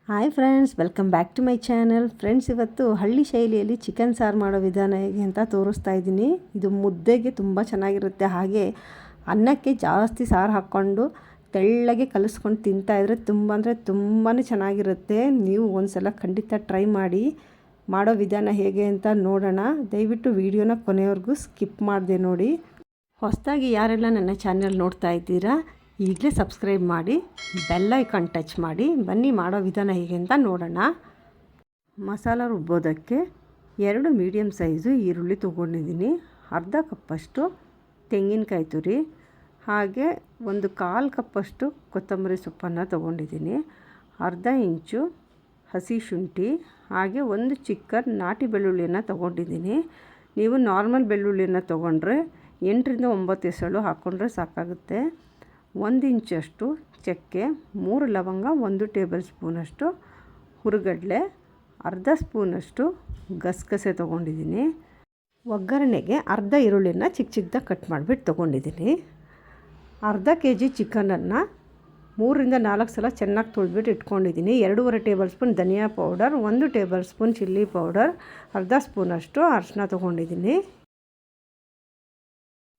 Hi friends, welcome back to my channel. Friends, ಇವತ್ತು ಹಳ್ಳಿ ಶೈಲಿಯಲ್ಲಿ ಚಿಕನ್ ಸಾರು ಮಾಡೋ ವಿಧಾನ ಹೇಗೆ ಅಂತ ತೋರಿಸ್ತಾ ಇದ್ದೀನಿ. ಇದು ಮುದ್ದೆಗೆ ತುಂಬ ಚೆನ್ನಾಗಿರುತ್ತೆ. ಹಾಗೆ ಅನ್ನಕ್ಕೆ ಜಾಸ್ತಿ ಸಾರು ಹಾಕ್ಕೊಂಡು ತೆಳ್ಳಗೆ ಕಲಿಸ್ಕೊಂಡು ತಿಂತಾಯಿದ್ರೆ ತುಂಬಾ ಚೆನ್ನಾಗಿರುತ್ತೆ. ನೀವು ಒಂದ್ಸಲ ಖಂಡಿತ ಟ್ರೈ ಮಾಡಿ. ಮಾಡೋ ವಿಧಾನ ಹೇಗೆ ಅಂತ ನೋಡೋಣ. ದಯವಿಟ್ಟು ವಿಡಿಯೋನ ಕೊನೆವರೆಗೂ ಸ್ಕಿಪ್ ಮಾಡಿದೆ ನೋಡಿ. ಹೊಸದಾಗಿ ಯಾರೆಲ್ಲ ನನ್ನ ಚಾನಲ್ ನೋಡ್ತಾ ಇದ್ದೀರಾ, ಈಗಲೇ ಸಬ್ಸ್ಕ್ರೈಬ್ ಮಾಡಿ, ಬೆಲ್ ಐಕಾನ್ ಟಚ್ ಮಾಡಿ. ಬನ್ನಿ ಮಾಡೋ ವಿಧಾನ ಹೇಗೆ ಅಂತ ನೋಡೋಣ. ಮಸಾಲ ರುಬ್ಬೋದಕ್ಕೆ 2 ಮೀಡಿಯಮ್ ಸೈಜು ಈರುಳ್ಳಿ ತೊಗೊಂಡಿದ್ದೀನಿ, ಅರ್ಧ ಕಪ್ಪಷ್ಟು ತೆಂಗಿನಕಾಯಿ ತುರಿ, ಹಾಗೆ 1/4 ಕಪ್ಪಷ್ಟು ಕೊತ್ತಂಬರಿ ಸೊಪ್ಪನ್ನು ತೊಗೊಂಡಿದ್ದೀನಿ, ಅರ್ಧ ಇಂಚು ಹಸಿ ಶುಂಠಿ, ಹಾಗೆ 1 ಚಿಕ್ಕ ನಾಟಿ ಬೆಳ್ಳುಳ್ಳಿಯನ್ನು ತೊಗೊಂಡಿದ್ದೀನಿ. ನೀವು ನಾರ್ಮಲ್ ಬೆಳ್ಳುಳ್ಳಿಯನ್ನು ತೊಗೊಂಡ್ರೆ 8ರಿಂದ 9 ಎಸಳು ಹಾಕ್ಕೊಂಡ್ರೆ ಸಾಕಾಗುತ್ತೆ. 1 ಇಂಚಷ್ಟು ಚಕ್ಕೆ, 3 ಲವಂಗ, 1 ಟೇಬಲ್ ಸ್ಪೂನಷ್ಟು ಹುರಿಗಡಲೆ, ಅರ್ಧ ಸ್ಪೂನಷ್ಟು ಗಸಗಸೆ ತೊಗೊಂಡಿದ್ದೀನಿ. ಒಗ್ಗರಣೆಗೆ ಅರ್ಧ ಈರುಳ್ಳಿನ ಚಿಕ್ಕದಾಗಿ ಕಟ್ ಮಾಡಿಬಿಟ್ಟು ತೊಗೊಂಡಿದ್ದೀನಿ. ಅರ್ಧ kg ಚಿಕನನ್ನು 3ರಿಂದ 4 ಸಲ ಚೆನ್ನಾಗಿ ತೊಳೆದ್ಬಿಟ್ಟು ಇಟ್ಕೊಂಡಿದ್ದೀನಿ. 2.5 ಟೇಬಲ್ ಸ್ಪೂನ್ ಧನಿಯಾ powder, 1 table spoon chilli powder, ಅರ್ಧ ಸ್ಪೂನಷ್ಟು ಅರಿಶಿನ ತೊಗೊಂಡಿದ್ದೀನಿ.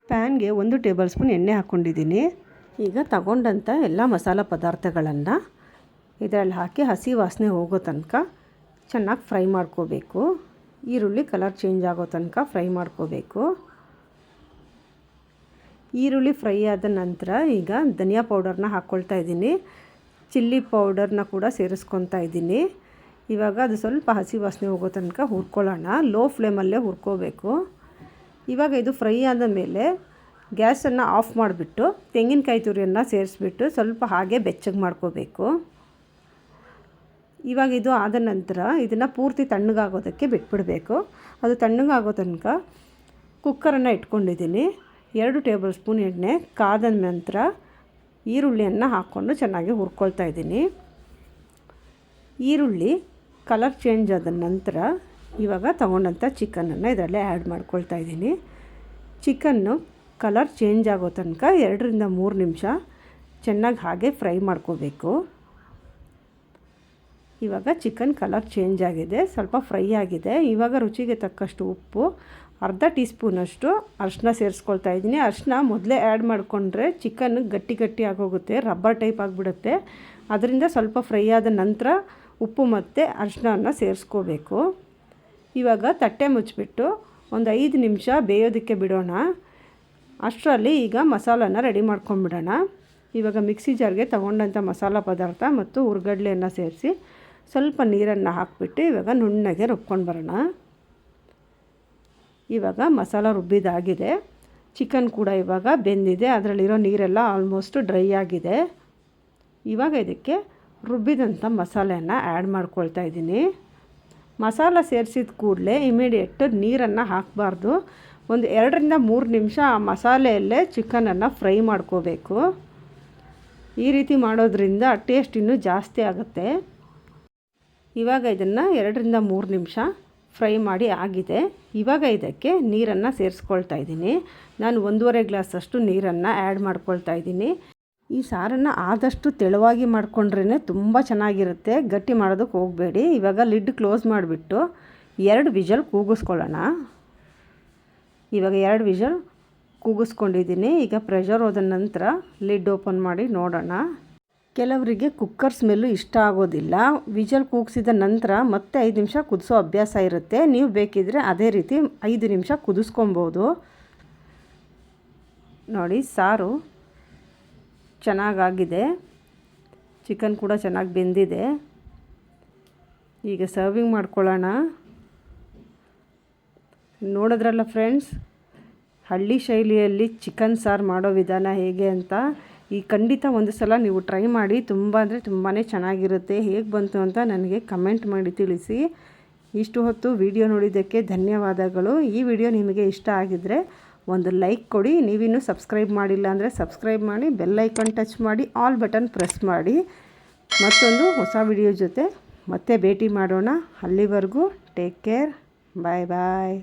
ಪ್ಯಾನ್ಗೆ 1 ಟೇಬಲ್ ಸ್ಪೂನ್ ಎಣ್ಣೆ ಹಾಕ್ಕೊಂಡಿದ್ದೀನಿ. ಈಗ ತಗೊಂಡಂಥ ಎಲ್ಲ ಮಸಾಲ ಪದಾರ್ಥಗಳನ್ನು ಇದರಲ್ಲಿ ಹಾಕಿ ಹಸಿ ವಾಸನೆ ಹೋಗೋ ತನಕ ಚೆನ್ನಾಗಿ ಫ್ರೈ ಮಾಡ್ಕೋಬೇಕು. ಈರುಳ್ಳಿ ಕಲರ್ ಚೇಂಜ್ ಆಗೋ ತನಕ ಫ್ರೈ ಮಾಡ್ಕೋಬೇಕು. ಈರುಳ್ಳಿ ಫ್ರೈ ಆದ ನಂತರ ಈಗ ಧನಿಯಾ ಪೌಡರ್ನ ಹಾಕ್ಕೊಳ್ತಾ ಇದ್ದೀನಿ, ಚಿಲ್ಲಿ ಪೌಡರ್ನ ಕೂಡ ಸೇರಿಸ್ಕೊತಾ ಇದ್ದೀನಿ. ಇವಾಗ ಅದು ಸ್ವಲ್ಪ ಹಸಿ ವಾಸನೆ ಹೋಗೋ ತನಕ ಹುರ್ಕೊಳ್ಳೋಣ. ಲೋ ಫ್ಲೇಮಲ್ಲೇ ಹುರ್ಕೋಬೇಕು. ಇವಾಗ ಇದು ಫ್ರೈ ಆದ ಮೇಲೆ ಗ್ಯಾಸನ್ನು ಆಫ್ ಮಾಡಿಬಿಟ್ಟು ತೆಂಗಿನಕಾಯಿ ತುರಿಯನ್ನು ಸೇರಿಸ್ಬಿಟ್ಟು ಸ್ವಲ್ಪ ಹಾಗೆ ಬೆಚ್ಚಗೆ ಮಾಡ್ಕೋಬೇಕು. ಇವಾಗ ಇದು ಆದ ನಂತರ ಇದನ್ನು ಪೂರ್ತಿ ತಣ್ಣಗಾಗೋದಕ್ಕೆ ಬಿಟ್ಬಿಡಬೇಕು. ಅದು ತಣ್ಣಗಾಗೋ ತನಕ ಕುಕ್ಕರನ್ನು ಇಟ್ಕೊಂಡಿದ್ದೀನಿ. 2 ಟೇಬಲ್ ಸ್ಪೂನ್ ಎಣ್ಣೆ ಕಾದ ನಂತರ ಈರುಳ್ಳಿಯನ್ನು ಹಾಕ್ಕೊಂಡು ಚೆನ್ನಾಗಿ ಹುರ್ಕೊಳ್ತಾ ಇದ್ದೀನಿ. ಈರುಳ್ಳಿ ಕಲರ್ ಚೇಂಜ್ ಆದ ನಂತರ ಇವಾಗ ತಗೊಂಡಂಥ ಚಿಕನನ್ನು ಇದರಲ್ಲೇ ಆ್ಯಡ್ ಮಾಡ್ಕೊಳ್ತಾ ಇದ್ದೀನಿ. ಚಿಕನ್ನು ಕಲರ್ ಚೇಂಜ್ ಆಗೋ ತನಕ 2ರಿಂದ 3 ನಿಮಿಷ ಚೆನ್ನಾಗಿ ಹಾಗೆ ಫ್ರೈ ಮಾಡ್ಕೋಬೇಕು. ಇವಾಗ ಚಿಕನ್ ಕಲರ್ ಚೇಂಜ್ ಆಗಿದೆ, ಸ್ವಲ್ಪ ಫ್ರೈ ಆಗಿದೆ. ಇವಾಗ ರುಚಿಗೆ ತಕ್ಕಷ್ಟು ಉಪ್ಪು, ಅರ್ಧ ಟೀ ಸ್ಪೂನಷ್ಟು ಅರಿಶಿನ ಸೇರಿಸ್ಕೊಳ್ತಾ ಇದ್ದೀನಿ. ಅರಿಶಿನ ಮೊದಲೇ ಆ್ಯಡ್ ಮಾಡಿಕೊಂಡ್ರೆ ಚಿಕನ್ ಗಟ್ಟಿ ಆಗೋಗುತ್ತೆ, ರಬ್ಬರ್ ಟೈಪ್ ಆಗಿಬಿಡುತ್ತೆ. ಅದರಿಂದ ಸ್ವಲ್ಪ ಫ್ರೈ ಆದ ನಂತರ ಉಪ್ಪು ಮತ್ತು ಅರಿಶಿನವನ್ನು ಸೇರಿಸ್ಕೋಬೇಕು. ಇವಾಗ ತಟ್ಟೆ ಮುಚ್ಚಿಬಿಟ್ಟು ಒಂದು 5 ನಿಮಿಷ ಬೇಯೋದಕ್ಕೆ ಬಿಡೋಣ. ಅಷ್ಟರಲ್ಲಿ ಈಗ ಮಸಾಲನ ರೆಡಿ ಮಾಡ್ಕೊಂಬಿಡೋಣ. ಇವಾಗ ಮಿಕ್ಸಿ ಜಾರ್ಗೆ ತಗೊಂಡಂಥ ಮಸಾಲ ಪದಾರ್ಥ ಮತ್ತು ಹುರ್ಗಡ್ಲೆಯನ್ನು ಸೇರಿಸಿ ಸ್ವಲ್ಪ ನೀರನ್ನು ಹಾಕಿಬಿಟ್ಟು ಇವಾಗ ನುಣ್ಣಗೆ ರುಬ್ಕೊಂಡು ಬರೋಣ. ಇವಾಗ ಮಸಾಲ ರುಬ್ಬಿದಾಗಿದೆ. ಚಿಕನ್ ಕೂಡ ಇವಾಗ ಬೆಂದಿದೆ, ಅದರಲ್ಲಿರೋ ನೀರೆಲ್ಲ ಆಲ್ಮೋಸ್ಟ್ ಡ್ರೈ ಆಗಿದೆ. ಇವಾಗ ಇದಕ್ಕೆ ರುಬ್ಬಿದಂಥ ಮಸಾಲೆಯನ್ನು ಆ್ಯಡ್ ಮಾಡ್ಕೊಳ್ತಾ ಇದ್ದೀನಿ. ಮಸಾಲ ಸೇರಿಸಿದ ಕೂಡಲೇ ಇಮಿಡಿಯೇಟ್ ನೀರನ್ನು ಹಾಕಬಾರ್ದು. ಒಂದು 2ರಿಂದ 3 ನಿಮಿಷ ಆ ಮಸಾಲೆಯಲ್ಲೇ ಚಿಕನನ್ನು ಫ್ರೈ ಮಾಡ್ಕೋಬೇಕು. ಈ ರೀತಿ ಮಾಡೋದ್ರಿಂದ ಟೇಸ್ಟ್ ಇನ್ನೂ ಜಾಸ್ತಿ ಆಗುತ್ತೆ. ಇವಾಗ ಇದನ್ನು 2ರಿಂದ 3 ನಿಮಿಷ ಫ್ರೈ ಮಾಡಿ ಆಗಿದೆ. ಇವಾಗ ಇದಕ್ಕೆ ನೀರನ್ನು ಸೇರಿಸ್ಕೊಳ್ತಾ ಇದ್ದೀನಿ. ನಾನು 1.5 ಗ್ಲಾಸಷ್ಟು ನೀರನ್ನು ಆ್ಯಡ್ ಮಾಡ್ಕೊಳ್ತಾ ಇದ್ದೀನಿ. ಈ ಸಾರನ್ನು ಆದಷ್ಟು ತೆಳುವಾಗಿ ಮಾಡಿಕೊಂಡ್ರೇ ತುಂಬ ಚೆನ್ನಾಗಿರುತ್ತೆ, ಗಟ್ಟಿ ಮಾಡೋದಕ್ಕೆ ಹೋಗಬೇಡಿ. ಇವಾಗ ಲಿಡ್ ಕ್ಲೋಸ್ ಮಾಡಿಬಿಟ್ಟು 2 ವಿಷಲ್ ಕೂಗಿಸ್ಕೊಳ್ಳೋಣ. ಇವಾಗ 2 ವಿಷಲ್ ಕೂಗಿಸ್ಕೊಂಡಿದ್ದೀನಿ. ಈಗ ಪ್ರೆಷರ್ ಹೋದ ನಂತರ ಲಿಡ್ ಓಪನ್ ಮಾಡಿ ನೋಡೋಣ. ಕೆಲವರಿಗೆ ಕುಕ್ಕರ್ ಸ್ಮೆಲ್ಲು ಇಷ್ಟ ಆಗೋದಿಲ್ಲ. ವಿಷಲ್ ಕೂಗಿಸಿದ ನಂತರ ಮತ್ತೆ 5 ನಿಮಿಷ ಕುದಿಸೋ ಅಭ್ಯಾಸ ಇರುತ್ತೆ. ನೀವು ಬೇಕಿದ್ದರೆ ಅದೇ ರೀತಿ 5 ನಿಮಿಷ ಕುದಿಸ್ಕೊಬೋದು. ನೋಡಿ, ಸಾರು ಚೆನ್ನಾಗಾಗಿದೆ, ಚಿಕನ್ ಕೂಡ ಚೆನ್ನಾಗಿ ಬೆಂದಿದೆ. ಈಗ ಸರ್ವಿಂಗ್ ಮಾಡ್ಕೊಳ್ಳೋಣ. ನೋಡಿದ್ರಲ್ಲ ಫ್ರೆಂಡ್ಸ್, ಹಳ್ಳಿ ಶೈಲಿಯಲ್ಲಿ ಚಿಕನ್ ಸಾರು ಮಾಡೋ ವಿಧಾನ ಹೇಗೆ ಅಂತ. ಈ ಖಂಡಿತ ಒಂದು ಸಲ ನೀವು ಟ್ರೈ ಮಾಡಿ, ತುಂಬ ಅಂದರೆ ತುಂಬಾ ಚೆನ್ನಾಗಿರುತ್ತೆ. ಹೇಗೆ ಬಂತು ಅಂತ ನನಗೆ ಕಮೆಂಟ್ ಮಾಡಿ ತಿಳಿಸಿ. ಇಷ್ಟು ಹೊತ್ತು ವಿಡಿಯೋ ನೋಡಿದ್ದಕ್ಕೆ ಧನ್ಯವಾದಗಳು. ಈ ವಿಡಿಯೋ ನಿಮಗೆ ಇಷ್ಟ ಆಗಿದ್ದರೆ ಒಂದು ಲೈಕ್ ಕೊಡಿ. ನೀವಿನ್ನೂ ಸಬ್ಸ್ಕ್ರೈಬ್ ಮಾಡಿಲ್ಲ ಅಂದರೆ ಸಬ್ಸ್ಕ್ರೈಬ್ ಮಾಡಿ, ಬೆಲ್ ಐಕಾನ್ ಟಚ್ ಮಾಡಿ, ಆಲ್ ಬಟನ್ ಪ್ರೆಸ್ ಮಾಡಿ. ಮತ್ತೊಂದು ಹೊಸ ವಿಡಿಯೋ ಜೊತೆ ಮತ್ತೆ ಭೇಟಿ ಮಾಡೋಣ. ಅಲ್ಲಿವರೆಗೂ ಟೇಕ್ ಕೇರ್, ಬಾಯ್ ಬಾಯ್.